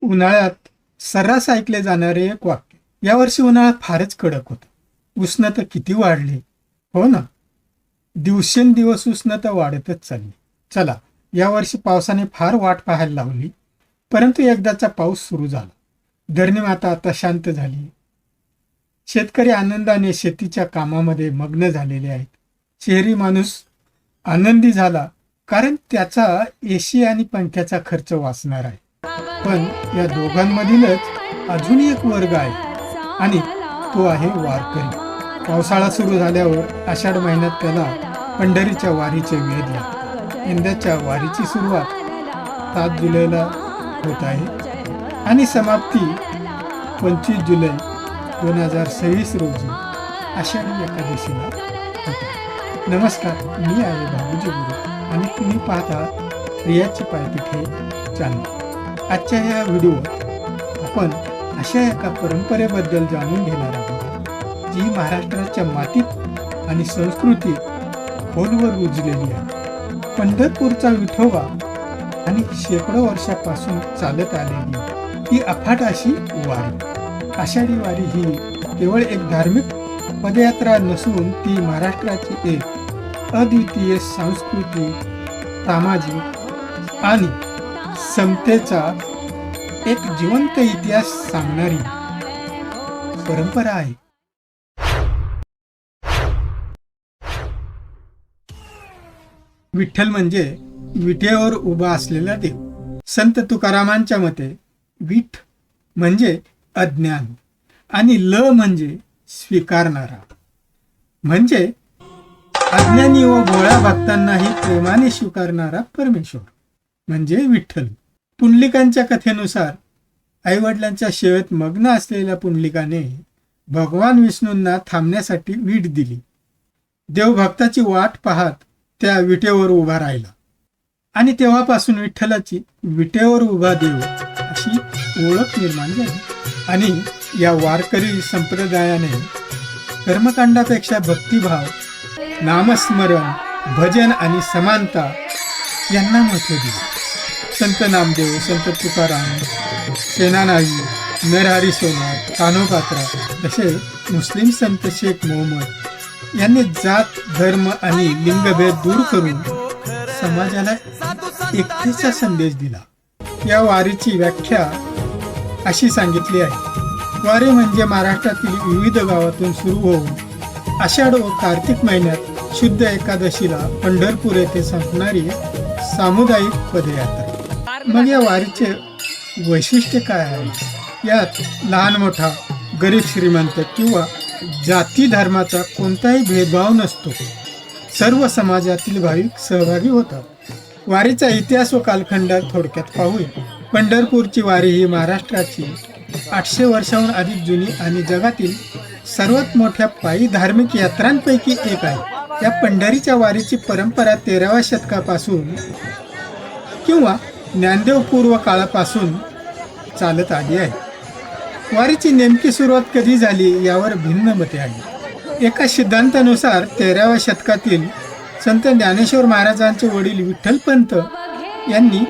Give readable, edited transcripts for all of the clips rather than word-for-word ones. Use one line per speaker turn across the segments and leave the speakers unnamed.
उन्हाळ्यात सर्रास ऐकले जाणारे एक वाक्य. यावर्षी उन्हाळा फारच कडक होता. उष्णता किती वाढली हो ना. दिवसेंदिवस उष्णता वाढतच चालली. चला, यावर्षी पावसाने फार वाट पाहायला लावली. परंतु एकदाचा पाऊस सुरू झाला. धरणीमाता आता शांत झाली. शेतकरी आनंदाने शेतीच्या कामामध्ये मग्न झालेले आहेत. शहरी माणूस आनंदी झाला कारण त्याचा एसी आणि पंख्याचा खर्च वाचणार आहे. पण या दोघांमधीलच अजून एक वर्ग आहे आणि तो आहे वारकरी. पावसाळा सुरू झाल्यावर आषाढ महिन्यात त्याला पंढरीच्या वारीचे वेध लागतात. यंदाच्या वारीची सुरुवात 7 जुलैला होत आहे आणि समाप्ती 25 जुलै 2026 रोजी आषाढी एकादशीला होते. नमस्कार, मी आहे बाबूजी गुरु आणि तुम्ही पाहता रियाची पायपिठे चॅनल. आजच्या या व्हिडिओत आपण अशा एका परंपरेबद्दल जाणून घेणार आहोत जी महाराष्ट्राच्या मातीत आणि संस्कृतीत खोलवर रुजलेली आहे. पंढरपूरचा विठोबा आणि शेकडो वर्षापासून चालत आलेली ही अफाट अशी वारी. आषाढी वारी ही केवळ एक धार्मिक पदयात्रा नसून ती महाराष्ट्राची एक अद्वितीय सांस्कृतिक, सामाजिक आणि समतेचा एक जिवंत इतिहास सांगणारी परंपरा आहे. विठ्ठल म्हणजे विटेवर उभा असलेला देव. संत तुकारामांच्या मते विठ म्हणजे अज्ञान आणि ल म्हणजे स्वीकारणारा. म्हणजे अज्ञानी व भोळ्या भक्तांनाही प्रेमाने स्वीकारणारा परमेश्वर म्हणजे विठ्ठल. पुंडलिकांच्या कथेनुसार आईवडिलांच्या सेवेत मग्न असलेल्या पुंडलिकाने भगवान विष्णूंना थांबण्यासाठी वीट दिली. देव भक्ताची वाट पाहत त्या विटेवर उभा राहिला आणि तेव्हापासून विठ्ठलाची विटेवर उभा देव अशी ओळख निर्माण झाली. आणि या वारकरी संप्रदायाने कर्मकांडापेक्षा भक्तिभाव, नामस्मरण, भजन आणि समानता यांना महत्त्व दिले. संत नामदेव, संत तुकाराम, सेनानाई, नरहरी सोनार, कान्होपात्रा तसे मुस्लिम संत शेख मोहम्मद यांनी जात, धर्म आणि लिंगभेद दूर करून समाजाला एकतेचा संदेश दिला. या वारीची व्याख्या अशी सांगितली आहे. वारी म्हणजे महाराष्ट्रातील विविध गावातून सुरू होऊन आषाढ व कार्तिक महिन्यात शुद्ध एकादशीला पंढरपूर येथे संपणारी सामुदायिक पदयात्रा. मग या वारीचे वैशिष्ट्य काय आहे? यात लहान मोठा, गरीब श्रीमंत किंवा जाती धर्माचा कोणताही भेदभाव नसतो. सर्व समाजातील भाविक सहभागी होतात. वारीचा इतिहास व कालखंड थोडक्यात पाहूया. पंढरपूरची वारी ही महाराष्ट्राची 800 वर्षांहून अधिक जुनी आणि जगातील सर्वात मोठ्या पायी धार्मिक यात्रांपैकी एक आहे. या पंढरीच्या वारीची परंपरा 13व्या शतकापासून किंवा ज्ञानदेव पूर्व काळापासून चालत आली आहे. वारीची नेमकी सुरुवात कधी झाली यावर भिन्न मते आहेत. एका सिद्धांतानुसार 13व्या शतकातील संत ज्ञानेश्वर महाराजांचे वडील विठ्ठलपंत यांनी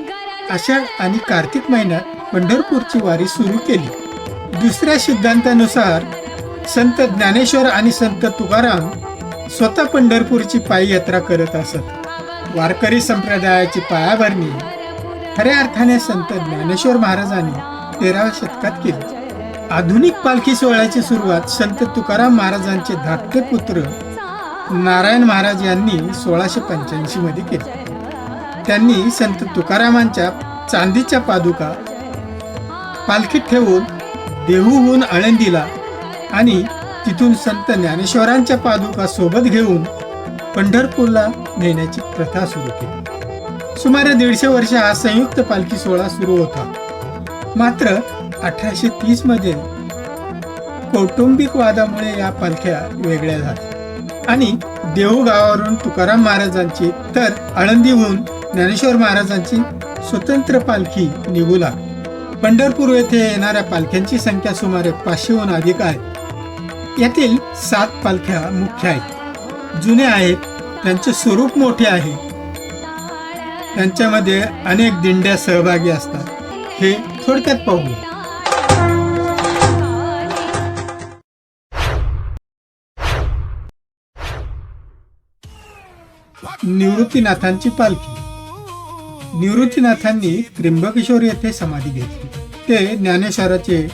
आषाढ आणि कार्तिक महिन्यात पंढरपूरची वारी सुरू केली. दुसऱ्या सिद्धांतानुसार संत ज्ञानेश्वर आणि संत तुकाराम स्वतः पंढरपूरची पायी यात्रा करत असत. वारकरी संप्रदायाची पायाभरणी खऱ्या अर्थाने संत ज्ञानेश्वर महाराजांनी 13व्या शतकात केली. आधुनिक पालखी सोहळ्याची सुरुवात संत तुकाराम महाराजांचे धाकटे पुत्र नारायण महाराज यांनी 1685 मध्ये केली. त्यांनी संत तुकारामांच्या चांदीच्या पादुका पालखीत ठेवून देहूहून आळंदीला आणि तिथून संत ज्ञानेश्वरांच्या पादुका सोबत घेऊन पंढरपूरला नेण्याची प्रथा सुरू केली. सुमारे 150 वर्ष हा संयुक्त पालखी सोहळा सुरू होता. मात्र 1830 मध्ये कौटुंबिक वादामुळे या पालख्या वेगळ्या झाल्या आणि देहू गावावरून तुकाराम महाराजांची तर आळंदीहून ज्ञानेश्वर महाराजांची स्वतंत्र पालखी निघू लागली. पंढरपूर येथे येणाऱ्या पालख्यांची संख्या सुमारे 500हून अधिक आहे. यातील 7 पालख्या मुख्य आहेत. जुन्या आहेत, त्यांचे स्वरूप मोठे आहे, त्यांच्यामध्ये अनेक दिंड्या सहभागी असतात. हे थोडक्यात पाहूया. निवृत्तीनाथांची पालखी. निवृत्तीनाथांनी त्र्यंबकेश्वर येथे समाधी घेतली. ते ज्ञानेश्वराचे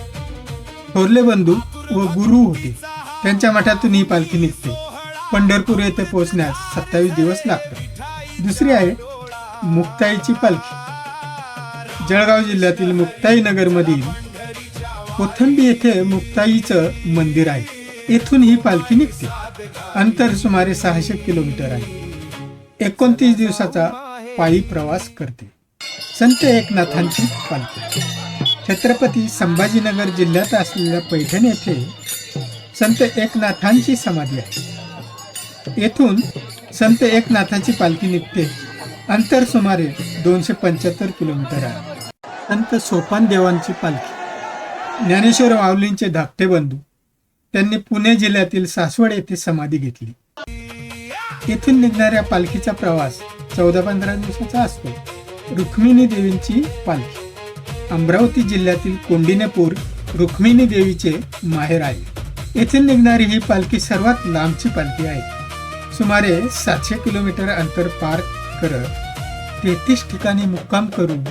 थोरले बंधू व गुरु होते. त्यांच्या मठातून ही पालखी निघते. पंढरपूर येथे पोहोचण्यास 27 दिवस लागतात. दुसरी आहे मुक्ताईची पालखी. जळगाव जिल्ह्यातील मुक्ताई नगरमधील कोथंबी येथे मुक्ताईचं मंदिर आहे. येथून ही पालखी निघते. अंतर सुमारे 600 किलोमीटर आहे. 29 दिवसाचा पायी प्रवास करते. संत एकनाथांची पालखी. छत्रपती संभाजीनगर जिल्ह्यात असलेल्या पैठण येथे संत एकनाथांची समाधी आहे. येथून संत एकनाथांची पालखी निघते. अंतर सुमारे 275 किलोमीटर आहे. संत सोपान देवांची पालखी. ज्ञानेश्वर माऊलींचे धाकटे बंधू. त्यांनी पुणे जिल्ह्यातील सासवड येथे समाधी घेतली. येथून निघणाऱ्या पालखीचा प्रवास 14-15 दिवसाचा असतो. रुक्मिणी देवींची पालखी. अमरावती जिल्ह्यातील कोंडिण्यपूर रुक्मिणी देवीचे माहेर आहे. येथून निघणारी ही पालखी सर्वात लांबची पालखी आहे. सुमारे 700 किलोमीटर अंतर पार करत 33 ठिकाणी मुक्काम करून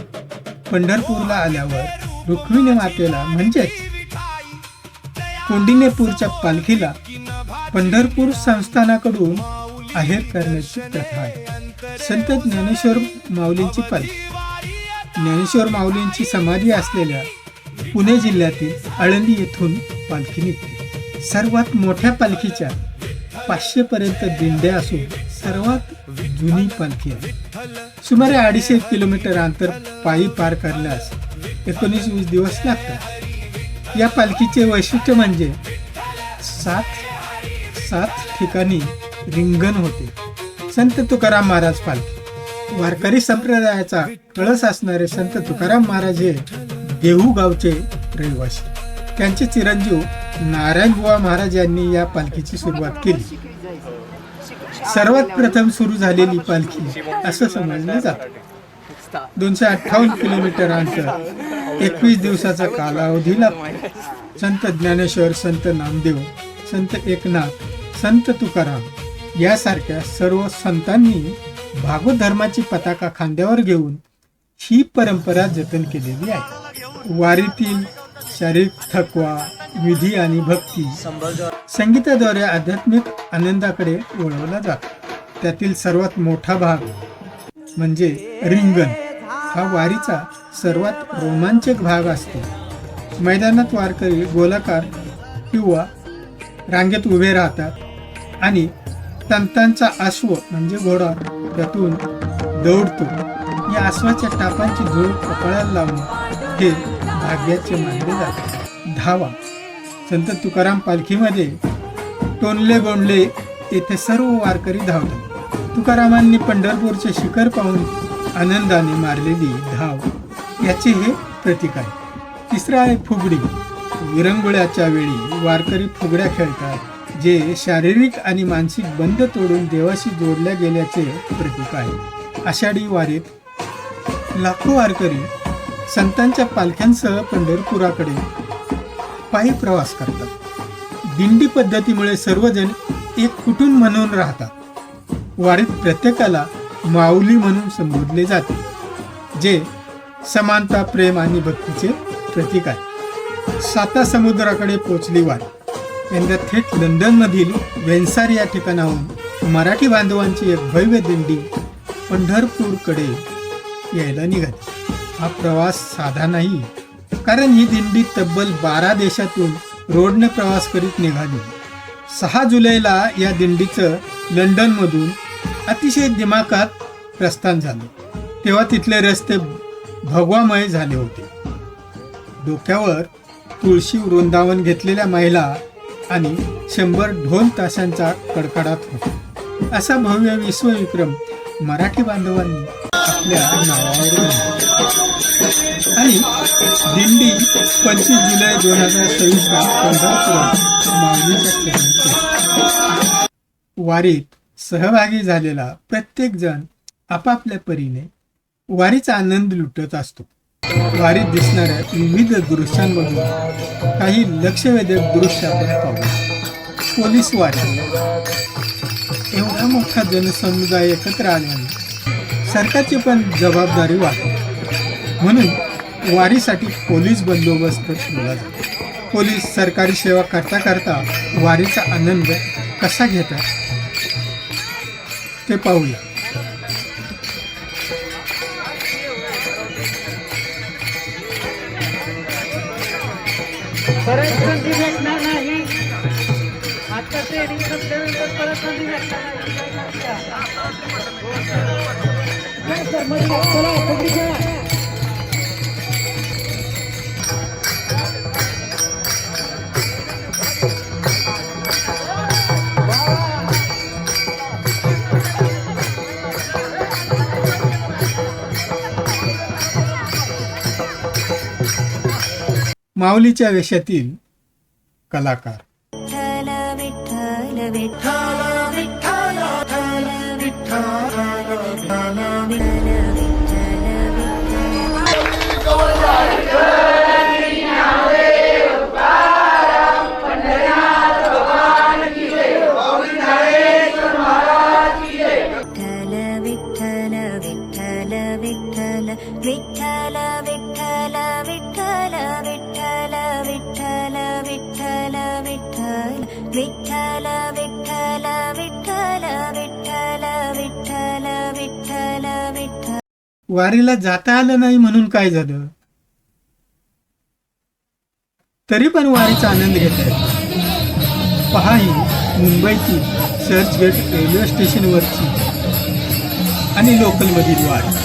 पंढरपूरला आल्यावर रुक्मिणी मातेला म्हणजेच कोंडिण्यपूरच्या पालखीला पंढरपूर संस्थानाकडून आहेर करण्याची प्रथा आहे. संत ज्ञानेश्वर माऊलींची पालखी. ज्ञानेश्वर माऊलींची समाधी असलेल्या पुणे जिल्ह्यातील आळंदी येथून पालखी निघते. सर्वात मोठ्या पालखीच्या 500 पर्यंत दिंड्या असून सर्वात जुनी पालखी आहे. सुमारे 250 किलोमीटर अंतर पायी पार करण्यास 19-20 दिवस लागतात. या पालखीचे वैशिष्ट्य म्हणजे 7 ठिकाणी रिंगण होते. संत तुकाराम महाराज पालखी. वारकरी संप्रदायाचा कळस असणारे संत तुकाराम महाराज हे देहू गावचे रहिवासी. त्यांचे चिरंजीव नारायण बुवा महाराज यांनी या पालखीची सुरुवात केली. सर्वात प्रथम सुरू झालेली पालखी असं समजलं जातं. 258 किलोमीटर अंतर 21 दिवसाचा कालावधी लागतो. संत ज्ञानेश्वर, संत नामदेव, संत एकनाथ, संत तुकाराम यासारख्या सर्व संतांनी भागवत धर्माची पताका खांद्यावर घेऊन ही परंपरा जतन केलेली आहे. वारीतील शारीरिक थकवा, विधी आणि भक्ती संगीताद्वारे आध्यात्मिक आनंदाकडे वळवला जातो. त्यातील सर्वात मोठा भाग म्हणजे रिंगण. हा वारीचा सर्वात रोमांचक भाग असतो. मैदानात वारकरी गोलाकार किंवा रांगेत उभे राहतात आणि तंतांचा अश्व म्हणजे घोडा त्यातून दौडतो. या अश्वाच्या टापांची झुळ कपाळाला लावून हे भाग्याचे मानले जाते. धावा. संत तुकाराम पालखीमध्ये टोनले गोंडले येथे सर्व वारकरी धावतात. तुकारामांनी पंढरपूरचे शिखर पाहून आनंदाने मारलेली धाव याचे हे प्रतीक आहे. तिसरा आहे फुगडी. विरंगुळ्याच्या वेळी वारकरी फुगड्या खेळतात, जे शारीरिक आणि मानसिक बंध तोडून देवाशी जोडल्या गेल्याचे प्रतीक आहे. आषाढी वारीत लाखो वारकरी संतांच्या पालख्यांसह पंढरपुराकडे पायी प्रवास करतात. दिंडी पद्धतीमुळे सर्वजण एक कुटुंब म्हणून राहतात. वारीत प्रत्येकाला माऊली म्हणून संबोधले जाते, जे समानता, प्रेम आणि भक्तीचे प्रतीक आहे. सातासमुद्राकडे पोचली वारी. यंदा थेट लंडनमधील वेन्सार या ठिकाणाहून मराठी बांधवांची एक भव्य दिंडी पंढरपूरकडे यायला निघाली. हा प्रवास साधा नाही, कारण ही दिंडी तब्बल 12 देशातून रोडने प्रवास करीत निघाली. 6 जुलैला या दिंडीचं लंडनमधून अतिशय दिमाखात प्रस्थान झालं. तेव्हा तिथले रस्ते भगवामय झाले होते. डोक्यावर तुळशी वृंदावन घेतलेल्या महिला आणि 100 ढोल ताशांचा कडकडाट होता. असा भव्य विश्वविक्रम मराठी बांधवांनी आपल्या नावावर आणि दिंडी 25 जुलै 2026 पंढरपुरात माऊलीच्या चरणी. वारीत सहभागी झालेला प्रत्येक जण आपापल्या परीने वारीचा आनंद लुटत असतो. वारीत दिसणाऱ्या विविध दृश्यांमधून काही लक्षवेधक दृश्य आपण पाहू. पोलीस वारी. एवढा मोठा जनसमुदाय एकत्र आल्याने सरकारची पण जबाबदारी वाटते. म्हणून वारीसाठी पोलीस बंदोबस्त ठेवला जातो. पोलीस सरकारी सेवा करता करता वारीचा आनंद कसा घेतात ते पाहूया.
परत संधी भेटणार नाही. आता ट्रेनिंग संपल्यानंतर परत संधी भेटणार नाही.
माऊलीच्या वेशातील कलाकार. वारीला जाता आलं नाही म्हणून काय झालं, तरी पण वारीचा आनंद घेत आहे. पहा ही मुंबईतील चर्चगेट रेल्वे स्टेशनवरची आणि लोकलमधील वारी.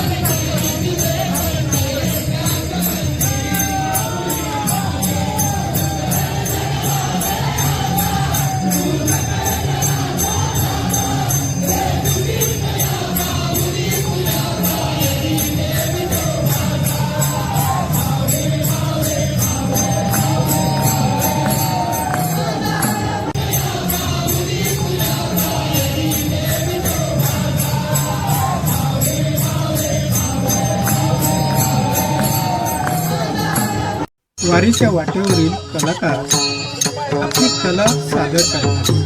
वारीच्या वाटेवरील कलाकार आपली कला सादर करतात.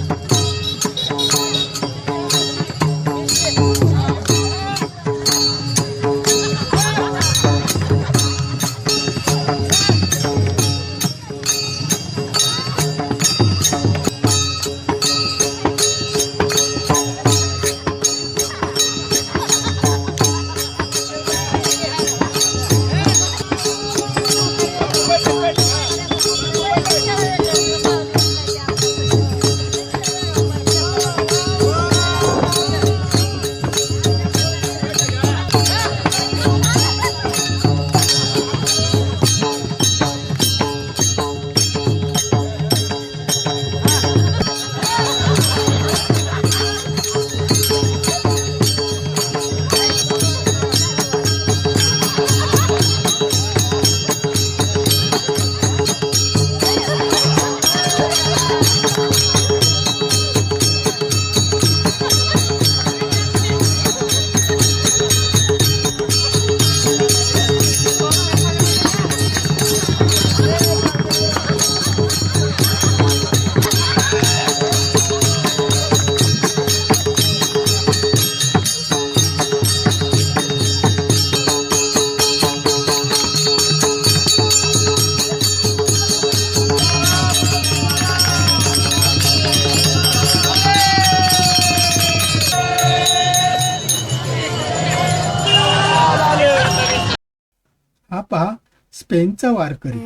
हा पहा स्पेनचा वारकरी.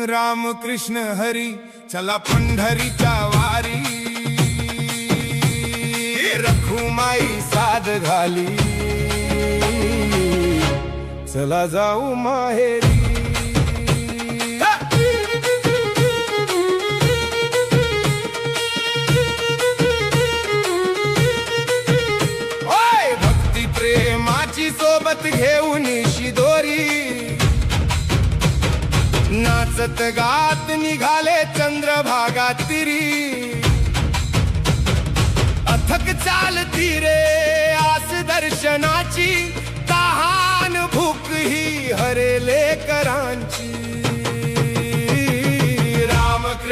रामकृष्ण हरी चला पंढरीच्या वारी, रखुमाई साध घाली, चला जाऊ माहेरी. ओय भक्ती प्रेमाची सोबत घेऊन शिदोरी, नाचत गात निघाले चंद्रभागा तिरी. अथक चालती रे आस दर्शनाची, तहान भूक ही हरेले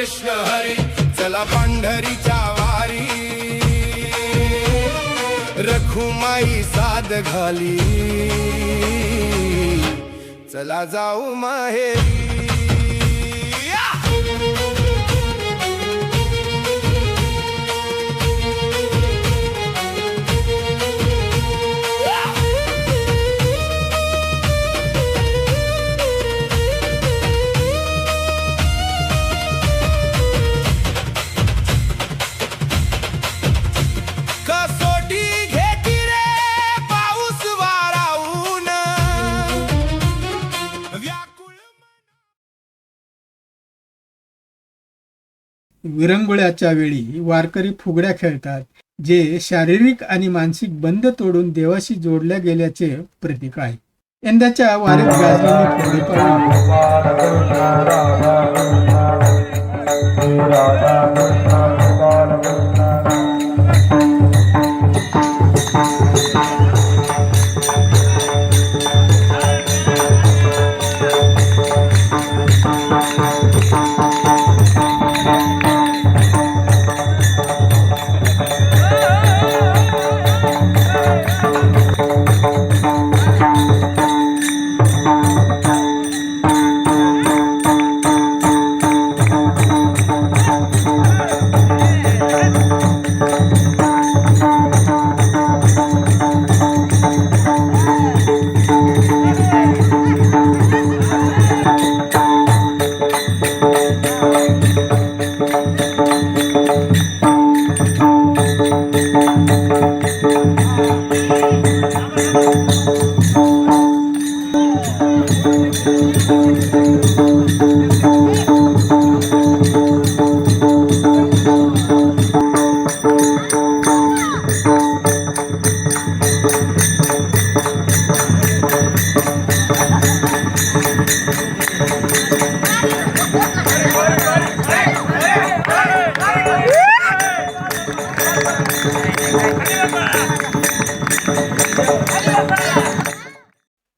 कृष्ण हरी चला पंढरीच्या वारी रखुमाई साद घाली चला जाऊ माहेरी
विरंगुळ्याच्या वेळी वारकरी फुगड्या खेळतात, जे शारीरिक आणि मानसिक बंध तोडून देवाशी जोडल्या गेल्याचे प्रतीक आहे. यंदाच्या वारीत गाजलेली फुगडी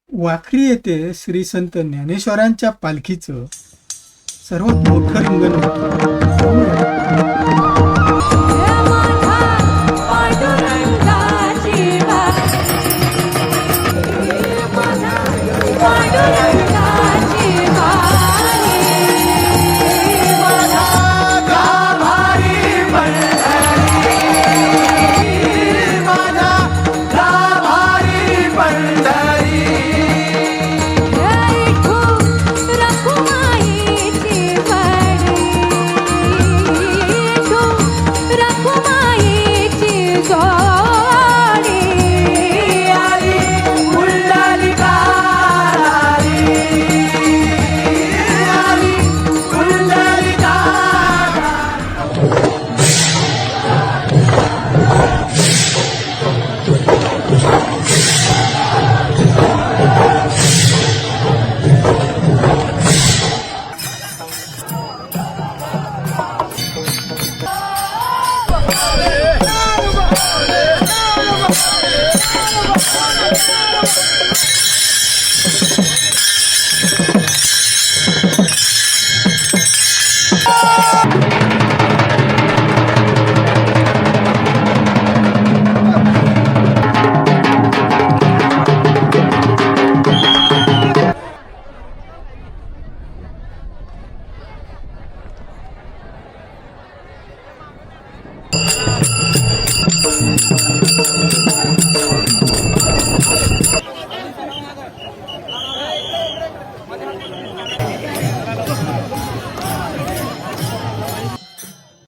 वाखरी येथे श्री संत ज्ञानेश्वरांच्या पालखीचं सर्वात मोठं रिंगण होतं.
So